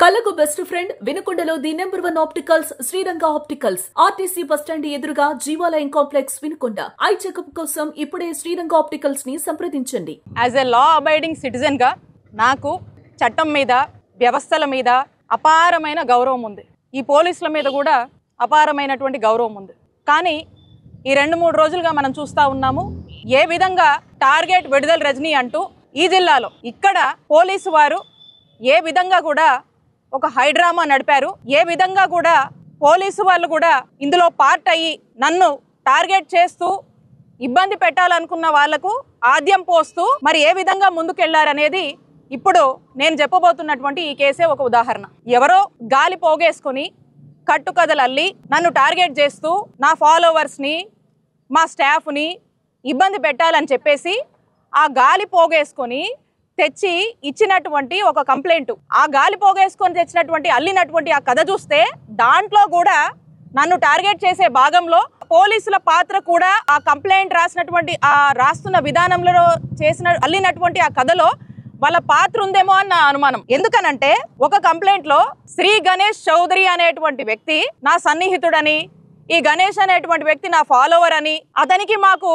కలకు best friend వినుకొండలో the number 1 opticals Sriranga opticals RTC bus stand ఎదురుగా Jeevalayam complex Vinukonda. Eye checkup కోసం ఇప్పుడే శ్రీరంగ ఆప్టికల్స్ ని సంప్రదించండి. As a law abiding citizen గా నాకు చట్టం మీద వ్యవస్థల మీద అపారమైన గౌరవం ఉంది. ఈ పోలీసుల మీద కూడా అపారమైనటువంటి గౌరవం ఉంది. కానీ ఈ 2-3 రోజులుగా మనం చూస్తూ ఉన్నాము ఏ విధంగా టార్గెట్ విడుదల రజనీ అంటూ ఈ జిల్లాలో ఇక్కడ పోలీసు వారు ఏ విధంగా కూడా ఒక హైడ్రామా నడిపారు. ఏ విధంగా కూడా పోలీసు వాళ్ళు కూడా ఇందులో పార్ట్ అయ్యి నన్ను టార్గెట్ చేస్తూ ఇబ్బంది పెట్టాలనుకున్న వాళ్లకు ఆద్యం పోస్తూ మరి ఏ విధంగా ముందుకెళ్లారనేది ఇప్పుడు నేను చెప్పబోతున్నటువంటి ఈ కేసే ఒక ఉదాహరణ. ఎవరో గాలి పోగేసుకొని కట్టుకథలు అల్లి నన్ను టార్గెట్ చేస్తూ నా ఫాలోవర్స్ని మా స్టాఫ్ని ఇబ్బంది పెట్టాలని చెప్పేసి ఆ గాలి పోగేసుకొని తెచ్చి ఇచ్చినటువంటి ఒక కంప్లైంట్, ఆ గాలి పోగేసుకొని తెచ్చినటువంటి అల్లినటువంటి ఆ కథ చూస్తే దాంట్లో కూడా నన్ను టార్గెట్ చేసే భాగంలో పోలీసుల పాత్ర కూడా ఆ కంప్లైంట్ రాసినటువంటి ఆ రాస్తున్న విధానంలో చేసిన అల్లినటువంటి ఆ కథలో వాళ్ళ పాత్ర ఉందేమో అని నా అనుమానం. ఎందుకనంటే ఒక కంప్లైంట్ లో శ్రీ గణేష్ చౌదరి అనేటువంటి వ్యక్తి నా సన్నిహితుడని, ఈ గణేష్ అనేటువంటి వ్యక్తి నా ఫాలోవర్ అని, అతనికి మాకు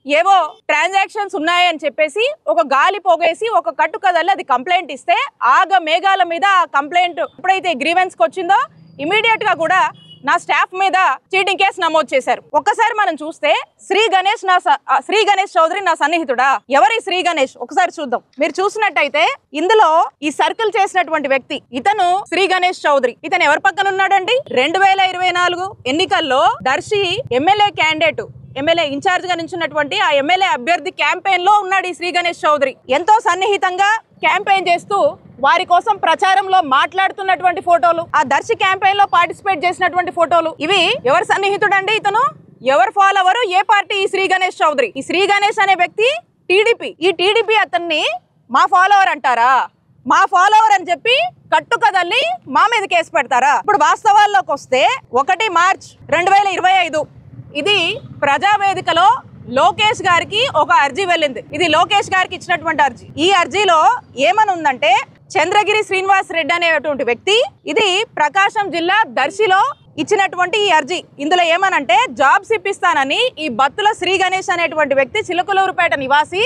ఏవో ట్రాన్సాక్షన్స్ ఉన్నాయని చెప్పేసి ఒక గాలి పోగేసి ఒక కట్టుకథల్లి అది కంప్లైంట్ ఇస్తే ఆగ మేఘాల మీద ఆ కంప్లైంట్ ఎప్పుడైతే గ్రీవెన్స్కి వచ్చిందో ఇమీడియట్ గా కూడా నా స్టాఫ్ మీద చీటింగ్ కేసు నమోదు చేశారు. ఒక్కసారి మనం చూస్తే శ్రీ గణేష్ చౌదరి నా సన్నిహితుడా? ఎవరి శ్రీ గణేష్ ఒకసారి చూద్దాం. మీరు చూసినట్టయితే ఇందులో ఈ సర్కిల్ చేసినటువంటి వ్యక్తి ఇతను శ్రీ గణేష్ చౌదరి. ఇతను ఎవరి పక్కన ఉన్నాడండి? 2024 ఎన్నికల్లో Darsi MLA candidate, MLA incharge గా నించున్నటువంటి ఆ ఎమ్మెల్యే అభ్యర్థి క్యాంపెయిన్ లో ఉన్నాడు ఈ శ్రీ గణేష్ చౌదరి. ఎంతో సన్నిహితంగా క్యాంపెయిన్ చేస్తూ వారి కోసం ప్రచారంలో మాట్లాడుతున్నటువంటి ఫోటోలు, ఆ దర్శి క్యాంపెయిన్ లో పార్టిసిపేట్ చేసినటువంటి ఫోటోలు, ఇవి ఎవరు సన్నిహితుడండి? ఇతను ఎవరు ఫాలోవరు? ఏ పార్టీ? ఈ శ్రీ గణేష్ చౌదరి. ఈ శ్రీ గణేష్ అనే వ్యక్తి టీడీపీ. ఈ టీడీపీ అతన్ని మా ఫాలోవర్ అంటారా? మా ఫాలోవర్ అని చెప్పి కట్టుకదల్లి మా మీద కేసు పెడతారా? ఇప్పుడు వాస్తవాల్లోకి వస్తే 1 మార్చ్ 2025 ఇది ప్రజావేదికలో లోకేష్ గారికి ఒక అర్జీ వెళ్ళింది. ఇది లోకేష్ గారికి ఇచ్చినటువంటి అర్జీ. ఈ అర్జీలో ఏమని ఉందంటే, చంద్రగిరి శ్రీనివాస్ రెడ్డి అనేటువంటి వ్యక్తి ఇది ప్రకాశం జిల్లా దర్శిలో ఇచ్చినటువంటి ఈ అర్జీ. ఇందులో ఏమనంటే, జాబ్స్ ఇప్పిస్తానని ఈ బత్తుల శ్రీ గణేష్ అనేటువంటి వ్యక్తి చిలకలూరుపేట నివాసి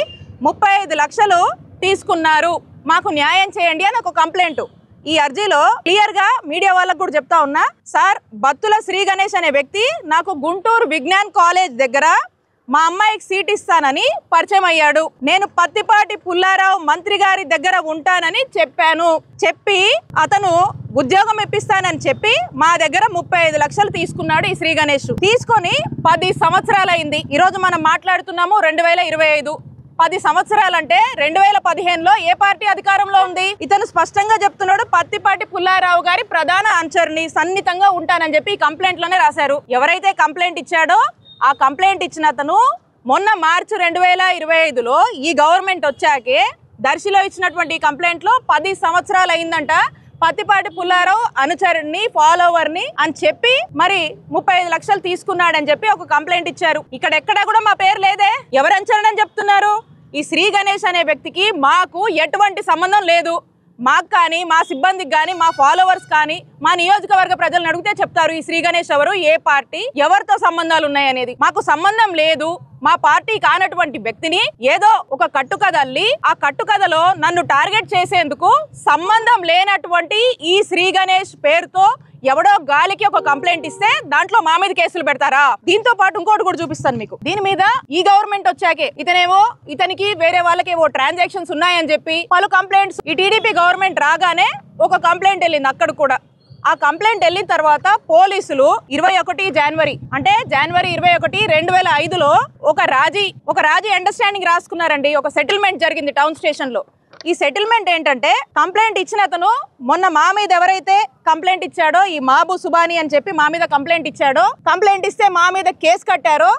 35 లక్షలు తీసుకున్నారు, మాకు న్యాయం చేయండి అని ఒక కంప్లైంట్. ఈ అర్జీలో క్లియర్ గా మీడియా వాళ్ళకు కూడా చెప్తా ఉన్నా, సార్ బత్తుల శ్రీ గణేష్ అనే వ్యక్తి నాకు గుంటూరు విజ్ఞాన్ కాలేజ్ దగ్గర మా అమ్మాయికి సీట్ ఇస్తానని పరిచయం అయ్యాడు. నేను పత్తిపాటి పుల్లారావు మంత్రి గారి దగ్గర ఉంటానని చెప్పి అతను ఉద్యోగం ఇప్పిస్తానని చెప్పి మా దగ్గర 35 లక్షలు తీసుకున్నాడు ఈ శ్రీ గణేష్. తీసుకొని 10 సంవత్సరాలైంది. ఈ రోజు మనం మాట్లాడుతున్నాము 2025. 10 సంవత్సరాలంటే 2015లో ఏ పార్టీ అధికారంలో ఉంది? ఇతను స్పష్టంగా చెప్తున్నాడు, పత్తిపాటి పుల్లారావు గారి ప్రధాన అనుచరుని, సన్నిహితంగా ఉంటానని చెప్పి ఈ కంప్లైంట్ లోనే రాశారు. ఎవరైతే కంప్లైంట్ ఇచ్చాడో ఆ కంప్లైంట్ ఇచ్చిన అతను మొన్న మార్చి 2025లో ఈ గవర్నమెంట్ వచ్చాకే దర్శిలో ఇచ్చినటువంటి కంప్లైంట్ లో 10 సంవత్సరాలు అయిందంట. పత్తిపాటి పుల్లారావు అనుచరుని, ఫాలోవర్ని అని చెప్పి మరి 35 లక్షలు తీసుకున్నాడని చెప్పి ఒక కంప్లైంట్ ఇచ్చారు. ఇక్కడ ఎక్కడా కూడా మా పేరు లేదే. ఎవరు అనుచరుని అని చెప్తున్నారు? ఈ శ్రీ గణేష్ అనే వ్యక్తికి మాకు ఎటువంటి సంబంధం లేదు. మాకు కానీ, మా సిబ్బందికి కానీ, మా ఫాలోవర్స్ కానీ, మా నియోజకవర్గ ప్రజలను అడిగితే చెప్తారు ఈ శ్రీ గణేష్ ఎవరు, ఏ పార్టీ, ఎవరితో సంబంధాలు ఉన్నాయనేది. మాకు సంబంధం లేదు. మా పార్టీ కానటువంటి వ్యక్తిని ఏదో ఒక కట్టుకథల్లి ఆ కట్టుకథలో నన్ను టార్గెట్ చేసేందుకు సంబంధం లేనటువంటి ఈ శ్రీ గణేష్ పేరుతో ఎవడో గాలికి ఒక కంప్లైంట్ ఇస్తే దాంట్లో మా మీద కేసులు పెడతారా? దీంతో పాటు ఇంకోటి కూడా చూపిస్తాను మీకు. దీని మీద ఈ గవర్నమెంట్ వచ్చాకే ఇతనికి వేరే వాళ్ళకి ఏవో ట్రాన్సాక్షన్స్ ఉన్నాయని చెప్పి పలు కంప్లైంట్స్, ఈ టీడీపీ గవర్నమెంట్ రాగానే ఒక కంప్లైంట్ వెళ్ళింది అక్కడ కూడా. ఆ కంప్లైంట్ వెళ్ళిన తర్వాత పోలీసులు 21 జనవరి అంటే జనవరి 21, 2005లో ఒక రాజీ అండర్స్టాండింగ్ రాసుకున్నారండి. ఒక సెటిల్మెంట్ జరిగింది టౌన్ స్టేషన్ లో. ఈ సెటిల్మెంట్ ఏంటంటే, కంప్లైంట్ ఇచ్చిన అతను మొన్న మా మీద ఎవరైతే కంప్లైంట్ ఇచ్చాడో, ఈ మాబు సుబాని అని చెప్పి మా మీద కంప్లైంట్ ఇచ్చాడో, కంప్లైంట్ ఇస్తే మా మీద కేసు కట్టారో,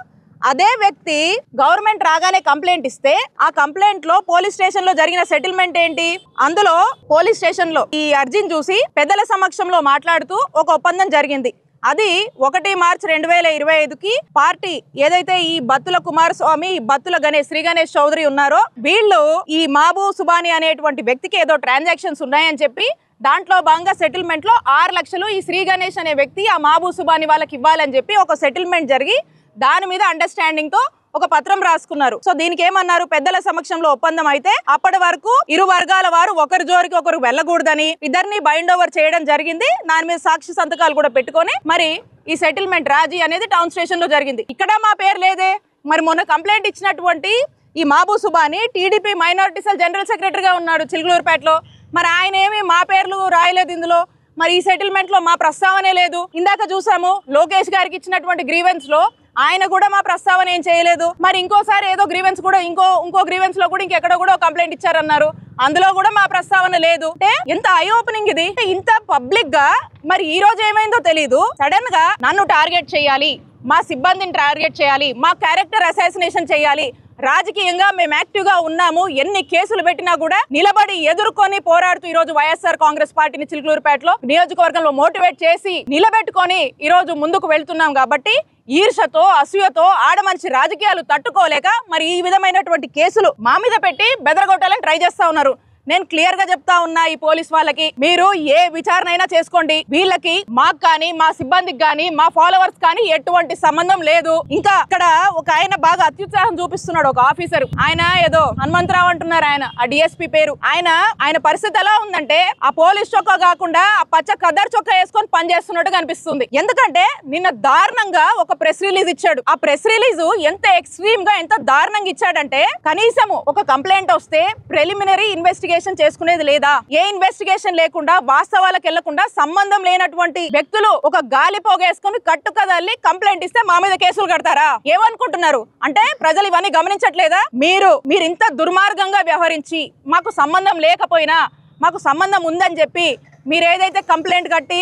అదే వ్యక్తి గవర్నమెంట్ రాగానే కంప్లైంట్ ఇస్తే ఆ కంప్లైంట్ లో పోలీస్ స్టేషన్ లో జరిగిన సెటిల్మెంట్ ఏంటి? అందులో పోలీస్ స్టేషన్ లో ఈ అర్జీని చూసి పెద్దల సమక్షంలో మాట్లాడుతూ ఒక ఒప్పందం జరిగింది. అది 1 మార్చ్ 2025కి పార్టీ ఏదైతే ఈ బత్తుల కుమారస్వామి, బత్తుల గణేష్, శ్రీ గణేష్ చౌదరి ఉన్నారో వీళ్ళు ఈ మాబు సుబాని అనేటువంటి వ్యక్తికి ఏదో ట్రాన్సాక్షన్స్ ఉన్నాయని చెప్పి దాంట్లో భాగంగా సెటిల్మెంట్ లో 6 లక్షలు ఈ శ్రీ గణేష్ అనే వ్యక్తి ఆ మాబూ సుబాని వాళ్ళకి ఇవ్వాలని చెప్పి ఒక సెటిల్మెంట్ జరిగి దాని మీద అండర్స్టాండింగ్ తో ఒక పత్రం రాసుకున్నారు. సో దీనికి ఏమన్నారు, పెద్దల సమక్షంలో ఒప్పందం అయితే అప్పటి వరకు ఇరు వర్గాల వారు ఒకరి జోరికి ఒకరు వెళ్ళకూడదని ఇద్దరిని బైండ్ ఓవర్ చేయడం జరిగింది. దాని మీద సాక్షి సంతకాలు కూడా పెట్టుకొని మరి ఈ సెటిల్మెంట్ రాజీ అనేది టౌన్ స్టేషన్ లో జరిగింది. ఇక్కడ మా పేరు లేదే. మరి మొన్న కంప్లైంట్ ఇచ్చినటువంటి ఈ Mabu Subani TDP minority cell general సెక్రటరీగా ఉన్నాడు చిలుకలూరుపేటలో. మరి ఆయన ఏమి మా పేర్లు రాయలేదు ఇందులో. మరి ఈ సెటిల్మెంట్ లో మా ప్రస్తావనే లేదు. ఇందాక చూసాము లోకేష్ గారికి ఇచ్చినటువంటి గ్రీవెన్స్ లో ఆయన కూడా మా ప్రస్తావన ఏం చేయలేదు. మరి ఇంకోసారి ఏదో గ్రీవెన్స్ కూడా ఇంకో గ్రీవెన్స్ లో కూడా ఇంకెక్కడో కూడా కంప్లైంట్ ఇచ్చారన్నారు, అందులో కూడా మా ప్రస్తావన లేదు. అంటే ఎంత ఐ ఓపెనింగ్ ఇది, ఇంత పబ్లిక్ గా. మరి ఈ రోజు ఏమైందో తెలీదు, సడన్ గా నన్ను టార్గెట్ చేయాలి, మా సిబ్బందిని టార్గెట్ చేయాలి, మా క్యారెక్టర్ అసాసినేషన్ చేయాలి, రాజకీయంగా మేము యాక్టివ్ గా ఉన్నాము, ఎన్ని కేసులు పెట్టినా కూడా నిలబడి ఎదుర్కొని పోరాడుతూ ఈ రోజు వైఎస్ఆర్ కాంగ్రెస్ పార్టీని చిలుకలూరుపేటలో నియోజకవర్గంలో మోటివేట్ చేసి నిలబెట్టుకొని ఈ రోజు ముందుకు వెళ్తున్నాం. కాబట్టి ఈర్షతో అసూయతో ఆడమనిషి రాజకీయాలు తట్టుకోలేక మరి ఈ విధమైనటువంటి కేసులు మా మీద పెట్టి బెదరగొట్టాలని ట్రై చేస్తా ఉన్నారు. నేను క్లియర్ గా చెప్తా ఉన్నా ఈ పోలీస్ వాళ్ళకి, మీరు ఏ విచారణ అయినా చేసుకోండి, వీళ్ళకి మాకు కానీ మా సిబ్బందికి కానీ మా ఫాలోవర్స్ కానీ ఎటువంటి సంబంధం లేదు. ఇంకా ఇక్కడ ఒక ఆయన బాగా అత్యుత్సాహం చూపిస్తున్నాడు, ఒక ఆఫీసర్. ఆయన ఏదో హనుమంతరావు అంటున్నారు, ఆయన ఆ డిఎస్పీ పేరు. ఆయన పరిస్థితి ఎలా ఉందంటే ఆ పోలీస్ చొక్కా కాకుండా ఆ పచ్చ కదర్ చొక్కా వేసుకొని పనిచేస్తున్నట్టు కనిపిస్తుంది. ఎందుకంటే నిన్న దారుణంగా ఒక ప్రెస్ రిలీజ్ ఇచ్చాడు. ఆ ప్రెస్ రిలీజ్ ఎంత ఎక్స్ట్రీమ్ గా ఎంత దారుణంగా ఇచ్చాడంటే కనీసము ఒక కంప్లైంట్ వస్తే ప్రిలిమినరీ ఇన్వెస్టిగేషన్ చేసుకునేది లేదా, ఏ ఇన్వెస్టిగేషన్ లేకుండా వాస్తవాలకు వెళ్లకుండా సంబంధం లేనటువంటి వ్యక్తులు ఒక గాలి పోగేసుకుని కట్టు కదల్లి కంప్లైంట్ ఇస్తే మా మీద కేసులు కడతారా? ఏమనుకుంటున్నారు అంటే ప్రజలు ఇవన్నీ గమనించట్లేదా? మీరు ఇంత దుర్మార్గంగా వ్యవహరించి మాకు సంబంధం లేకపోయినా మాకు సంబంధం ఉందని చెప్పి మీరు ఏదైతే కంప్లైంట్ కట్టి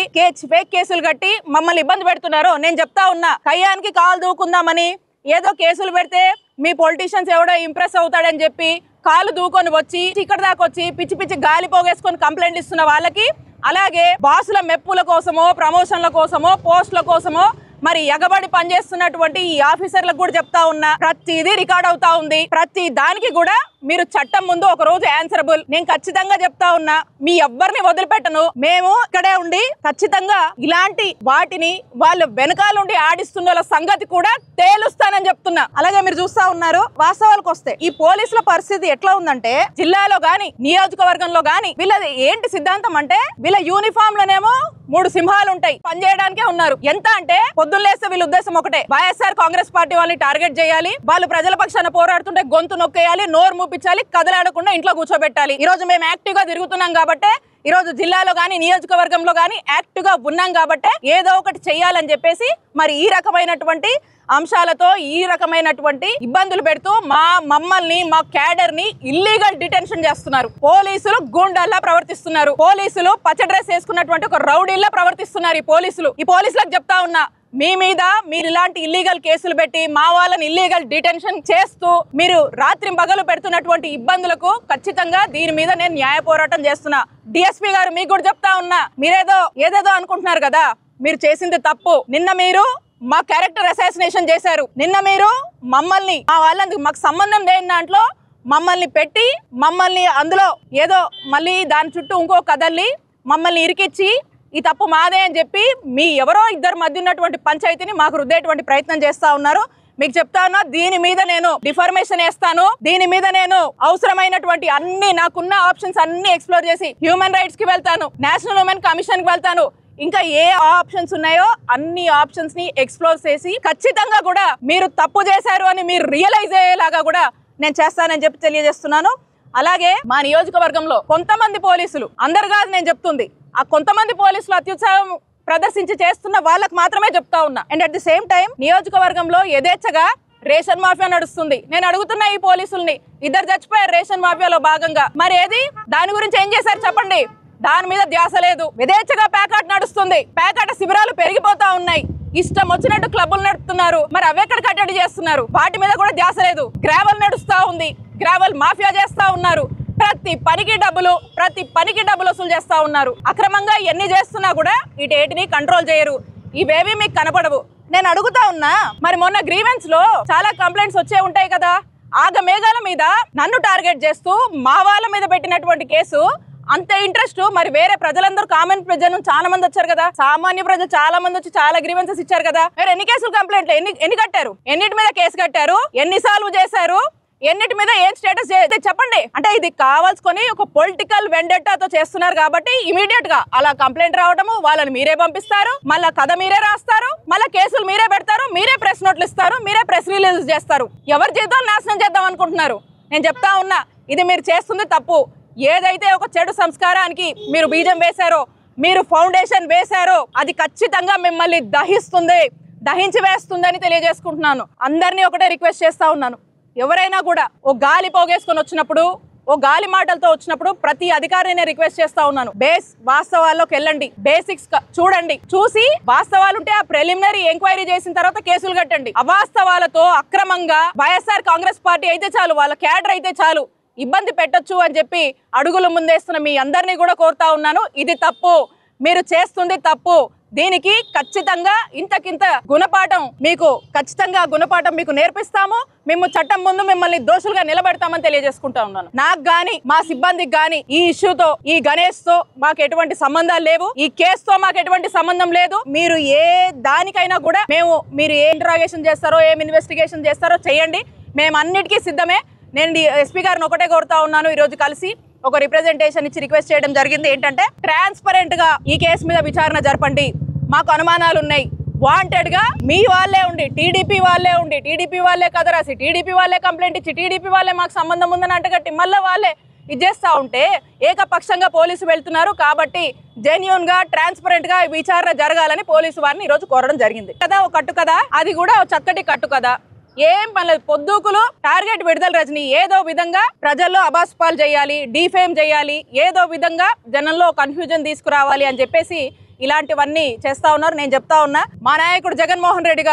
ఫేక్ కేసులు కట్టి మమ్మల్ని ఇబ్బంది పెడుతున్నారో, నేను చెప్తా ఉన్నా, కయ్యానికి కాలు దూకుందామని ఏదో కేసులు పెడితే మీ పొలిటీషియన్స్ ఎవడో ఇంప్రెస్ అవుతాడని చెప్పి కాలు దూకొని వచ్చి ఇక్కడ దాకా వచ్చి పిచ్చి పిచ్చి గాలి పోగేసుకొని కంప్లైంట్ ఇస్తున్న వాళ్ళకి, అలాగే బాసుల మెప్పుల కోసమో ప్రమోషన్ల కోసమో పోస్టుల కోసమో మరి ఎగబడి పనిచేస్తున్నటువంటి ఈ ఆఫీసర్లకు కూడా చెప్తా ఉన్నా, ప్రతిదీ రికార్డ్ అవుతా ఉంది. ప్రతి దానికి కూడా మీరు చట్టం ముందు ఒక రోజు ఆన్సరబుల్. నేను ఖచ్చితంగా చెప్తా ఉన్నా, మీ ఎవ్వరిని వదిలిపెట్టను. మేము ఇక్కడే ఉండి ఖచ్చితంగా ఇలాంటి వాటిని వాళ్ళు వెనకాలండి ఆడిస్తున్న సంగతి కూడా తేలుస్తానని చెప్తున్నా. అలాగే మీరు చూస్తా ఉన్నారు, వాస్తవాలకు వస్తే ఈ పోలీసుల పరిస్థితి ఎట్లా ఉందంటే జిల్లాలో గాని నియోజకవర్గంలో గాని వీళ్ళది ఏంటి సిద్ధాంతం అంటే, వీళ్ళ యూనిఫామ్ లోనేమో 3 సింహాలు ఉంటాయి, పనిచేయడానికే ఉన్నారు. ఎంత అంటే పొద్దున్నేస్తే వీళ్ళ ఉద్దేశం ఒకటే, వైఎస్ఆర్ కాంగ్రెస్ పార్టీ వాళ్ళని టార్గెట్ చేయాలి, వాళ్ళు ప్రజల పక్షాన పోరాడుతుంటే గొంతు నొక్కేయాలి, నోరు మూపించాలి, కదలాడకుండా ఇంట్లో కూర్చోబెట్టాలి. ఈ రోజు మేము యాక్టివ్ గా తిరుగుతున్నాం కాబట్టి, ఈ రోజు జిల్లాలో గాని నియోజకవర్గంలో గాని యాక్టివ్ గా ఉన్నాం కాబట్టి ఏదో ఒకటి చెయ్యాలని చెప్పేసి మరి ఈ రకమైనటువంటి అంశాలతో ఈ రకమైనటువంటి ఇబ్బందులు పెడుతూ మమ్మల్ని మా క్యాడర్ ని ఇల్లీగల్ డిటెన్షన్ చేస్తున్నారు. పోలీసులు గూండాల్లా ప్రవర్తిస్తున్నారు. పోలీసులు పచ్చ డ్రెస్ వేసుకున్నటువంటి ఒక రౌడీల్లా ప్రవర్తిస్తున్నారు ఈ పోలీసులకు చెప్తా ఉన్నా, మీ మీద మీరు ఇలాంటి ఇల్లీగల్ కేసులు పెట్టి మా వాళ్ళని ఇల్లీగల్ డిటెన్షన్ చేస్తూ మీరు రాత్రి పగలు పెడుతున్నటువంటి ఇబ్బందులకు ఖచ్చితంగా దీని మీద నేను న్యాయ పోరాటం చేస్తున్నా. డిఎస్పీ గారు మీకు కూడా చెప్తా ఉన్నా, ఏదేదో అనుకుంటున్నారు కదా, మీరు చేసింది తప్పు. నిన్న మీరు మా క్యారెక్టర్ అసాసినేషన్ చేశారు. నిన్న మీరు మమ్మల్ని మా వాళ్ళందుకు మాకు సంబంధం లేని దాంట్లో మమ్మల్ని పెట్టి మమ్మల్ని అందులో ఏదో మళ్ళీ దాని చుట్టూ ఇంకో కదల్లి మమ్మల్ని ఇరికిచ్చి ఈ తప్పు మాదే అని చెప్పి మీ ఎవరో ఇద్దరు మధ్య ఉన్నటువంటి పంచాయతీని మాకు రుద్దేటువంటి ప్రయత్నం చేస్తా ఉన్నారు. మీకు చెప్తా ఉన్నా, దీని మీద నేను డిఫర్మేషన్ వేస్తాను. దీని మీద నేను అవసరమైనటువంటి అన్ని నాకున్న ఆప్షన్స్ అన్ని ఎక్స్ప్లోర్ చేసి హ్యూమన్ రైట్స్ కి వెళ్తాను, నేషనల్ ఉమెన్ కమిషన్ కి వెళ్తాను, ఇంకా ఏ ఆప్షన్స్ ఉన్నాయో అన్ని ఆప్షన్స్ ని ఎక్స్ప్లోర్ చేసి ఖచ్చితంగా కూడా మీరు తప్పు చేశారు అని మీరు రియలైజ్ అయ్యేలాగా కూడా నేను చేస్తానని చెప్పి తెలియజేస్తున్నాను. అలాగే మా నియోజకవర్గంలో కొంతమంది పోలీసులు, అందరు కాదు నేను చెప్తుంది, ఆ కొంతమంది పోలీసులు అత్యుత్సాహం ప్రదర్శించి చేస్తున్న వాళ్ళకి మాత్రమే చెప్తా ఉన్నా. And at the same time నియోజకవర్గంలో యథేచ్ఛగా రేషన్ మాఫియా నడుస్తుంది. నేను అడుగుతున్నా ఈ పోలీసుల్ని, 2 చచ్చిపోయారు రేషన్ మాఫియాలో భాగంగా, మరి ఏది దాని గురించి ఏం చేశారు చెప్పండి? దాని మీద ధ్యాస లేదు. యథేచ్ఛగా ప్యాకాట్ నడుస్తుంది, ప్యాకాట శిబిరాలు పెరిగిపోతా ఉన్నాయి, ఇష్టం వచ్చినట్టు క్లబ్బులు నడుపుతున్నారు, మరి అవెక్కడ కట్టడి చేస్తున్నారు? వాటి మీద కూడా ధ్యాస లేదు. గ్రావెల్ నడుస్తా ఉంది, గ్రావెల్ మాఫియా చేస్తా ఉన్నారు, ప్రతి పనికి డబ్బులు వసూలు చేస్తా ఉన్నారు. అక్రమంగా ఎన్ని చేస్తున్నా కూడా వీటిని కంట్రోల్ చేయరు. ఇవేవి మీకు కనపడవు. నేను అడుగుతా ఉన్నా, మరి మొన్న గ్రీవెన్స్ లో చాలా కంప్లైంట్స్ వచ్చే ఉంటాయి కదా, ఆగ మేఘాల మీద నన్ను టార్గెట్ చేస్తూ మా వాళ్ళ మీద పెట్టినటువంటి కేసు అంత ఇంట్రెస్ట్ మరి వేరే ప్రజలందరూ కామన్ ప్రజలు చాలా మంది వచ్చారు కదా, సామాన్య ప్రజలు చాలా మంది వచ్చి చాలా గ్రీవెన్సెస్ ఇచ్చారు కదా. మీరు ఎన్ని కేసులు కంప్లైంట్లు ఎన్ని కట్టారు, ఎన్నిటి మీద కేసు కట్టారు, ఎన్ని సాల్వ్ చేశారు, ఎన్నిటి మీద ఏం స్టేటస్ చెప్పండి. అంటే ఇది కావాల్సుకొని ఒక పొలిటికల్ వెండెట్టాతో చేస్తున్నారు కాబట్టి ఇమీడియట్ గా అలా కంప్లైంట్ రావడము, వాళ్ళని మీరే పంపిస్తారు, మళ్ళా కథ మీరే రాస్తారు, మళ్ళీ కేసులు మీరే పెడతారు, మీరే ప్రెస్ నోట్లు ఇస్తారు, మీరే ప్రెస్ రిలీజ్ చేస్తారు. ఎవరి జీవితాలు నాశనం చేద్దాం అనుకుంటున్నారు? నేను చెప్తా ఉన్నా, ఇది మీరు చేస్తుంది తప్పు. ఏదైతే ఒక చెడు సంస్కారానికి మీరు బీజం వేశారో, మీరు ఫౌండేషన్ వేశారో, అది ఖచ్చితంగా మిమ్మల్ని దహించి వేస్తుందని తెలియజేసుకుంటున్నాను. అందరినీ ఒకటే రిక్వెస్ట్ చేస్తా ఉన్నాను, ఎవరైనా కూడా ఓ గాలి పోగేసుకొని వచ్చినప్పుడు, ఓ గాలి మాటలతో వచ్చినప్పుడు ప్రతి అధికారిని రిక్వెస్ట్ చేస్తా ఉన్నాను, వాస్తవాల్లోకి వెళ్ళండి, బేసిక్స్ చూడండి, చూసి వాస్తవాలు ఉంటే ఆ ప్రిలిమినరీ ఎంక్వైరీ చేసిన తర్వాత కేసులు కట్టండి. అవాస్తవాలతో అక్రమంగా వైఎస్ఆర్ కాంగ్రెస్ పార్టీ అయితే చాలు, వాళ్ళ క్యాడర్ అయితే చాలు, ఇబ్బంది పెట్టొచ్చు అని చెప్పి అడుగులు ముందేస్తున్న మీ అందరినీ కూడా కోరుతా ఉన్నాను. ఇది తప్పు, మీరు చేస్తుంది తప్పు. దీనికి ఖచ్చితంగా ఇంతకింత గుణపాఠం మీకు నేర్పిస్తాము. మేము చట్టం ముందు మిమ్మల్ని దోషులుగా నిలబెడతామని తెలియజేసుకుంటా ఉన్నాను. నాకు గాని మా సిబ్బందికి గాని ఈ ఇష్యూతో, ఈ గణేష్ తో మాకు ఎటువంటి సంబంధాలు లేవు, ఈ కేసుతో మాకు ఎటువంటి సంబంధం లేదు. మీరు ఏ దానికైనా కూడా మీరు ఏ ఇంటరాగేషన్ చేస్తారో, ఏం ఇన్వెస్టిగేషన్ చేస్తారో చేయండి, మేము అన్నిటికీ సిద్ధమే. నేను ఎస్పీ గారిని ఒకటే కోరుతా ఉన్నాను, ఈ రోజు కలిసి ఒక రిప్రజెంటేషన్ ఇచ్చి రిక్వెస్ట్ చేయడం జరిగింది. ఏంటంటే ట్రాన్స్పరెంట్ గా ఈ కేసు మీద విచారణ జరపండి, మాకు అనుమానాలు ఉన్నాయి. వాంటెడ్ గా మీ వాళ్ళే ఉండి, టీడీపీ వాళ్ళే కథ రాసి, టీడీపీ వాళ్ళే కంప్లైంట్ ఇచ్చి, టీడీపీ వాళ్ళే మాకు సంబంధం ఉందని అంటగట్టి మళ్ళీ వాళ్ళే ఇచ్చేస్తా ఉంటే ఏకపక్షంగా పోలీసు వెళ్తున్నారు. కాబట్టి జెన్యూన్ గా, ట్రాన్స్పరెంట్ గా విచారణ జరగాలని పోలీసు వారిని ఈ రోజు కోరడం జరిగింది కదా. ఒక కట్టు కదా, అది కూడా చక్కటి కట్టు కదా, ఏం పర్లేదు. పొద్దుకులు టార్గెట్ విడుదల రజని ఏదో విధంగా ప్రజల్లో అబాస్పాలు చేయాలి, డిఫేమ్ చేయాలి, ఏదో విధంగా జనంలో కన్ఫ్యూజన్ తీసుకురావాలి అని చెప్పేసి ఇలాంటివన్నీ చేస్తా ఉన్నారు. నేను చెప్తా ఉన్నా, మా నాయకుడు జగన్మోహన్ రెడ్డి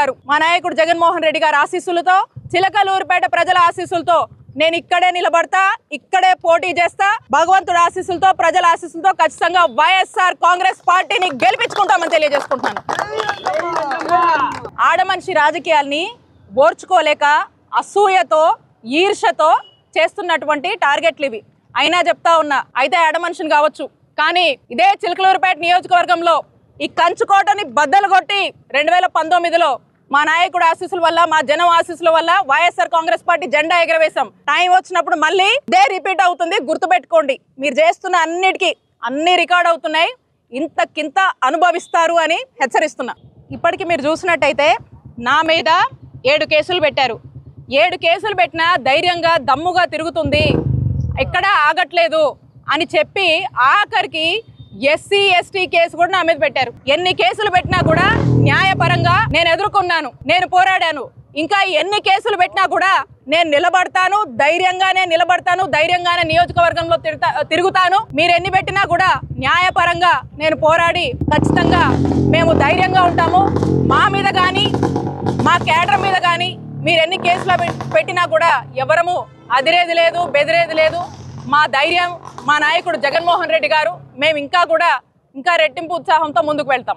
గారు ఆశీస్సులతో, చిలకలూరుపేట ప్రజల ఆశీస్సులతో నేను ఇక్కడే నిలబడతా, ఇక్కడే పోటీ చేస్తా. భగవంతుడు ఆశీస్సులతో, ప్రజల ఆశీస్సులతో ఖచ్చితంగా వైఎస్ఆర్ కాంగ్రెస్ పార్టీని గెలిపించుకుంటామని తెలియజేసుకుంటున్నాను. ఆడమనిషి రాజకీయాల్ని ఓర్చుకోలేక, అసూయతో, ఈర్షతో చేస్తున్నటువంటి టార్గెట్లు ఇవి. అయినా చెప్తా ఉన్నా, అయితే ఆడమనిషిని కావచ్చు, కానీ ఇదే చిలకలూరుపేట నియోజకవర్గంలో ఈ కంచుకోటని బద్దలు కొట్టి 2019లో మా నాయకుడు ఆశీస్సుల వల్ల, మా జనం ఆశీస్సుల వల్ల వైఎస్ఆర్ కాంగ్రెస్ పార్టీ జెండా ఎగరవేశాం. టైం వచ్చినప్పుడు మళ్ళీ ఇదే రిపీట్ అవుతుంది, గుర్తుపెట్టుకోండి. మీరు చేస్తున్న అన్ని రికార్డ్ అవుతున్నాయి, ఇంతకింత అనుభవిస్తారు అని హెచ్చరిస్తున్నా. ఇప్పటికి మీరు చూసినట్టయితే నా మీద 7 కేసులు పెట్టారు. 7 కేసులు పెట్టినా ధైర్యంగా, దమ్ముగా తిరుగుతుంది, ఎక్కడా ఆగట్లేదు అని చెప్పి ఆఖరికి ఎస్సీ ఎస్టీ కేసు కూడా నా మీద పెట్టారు. ఎన్ని కేసులు పెట్టినా కూడా న్యాయపరంగా నేను ఎదుర్కొన్నాను, నేను పోరాడాను. ఇంకా ఎన్ని కేసులు పెట్టినా కూడా నేను నిలబడతాను, ధైర్యంగానే నిలబడతాను, ధైర్యంగానే నియోజకవర్గంలో తిరుగుతాను. మీరు ఎన్ని పెట్టినా కూడా న్యాయపరంగా నేను పోరాడి ఖచ్చితంగా మేము ధైర్యంగా ఉంటాము. మా మీద కానీ, మా కేడర్ మీద కానీ మీరు ఎన్ని కేసులు పెట్టినా కూడా ఎవరము అదిరేది లేదు, బెదిరేది లేదు. మా ధైర్యం, మా నాయకుడు జగన్మోహన్ రెడ్డి గారు, మేము ఇంకా రెట్టింపు ఉత్సాహంతో ముందుకు వెళ్తాం.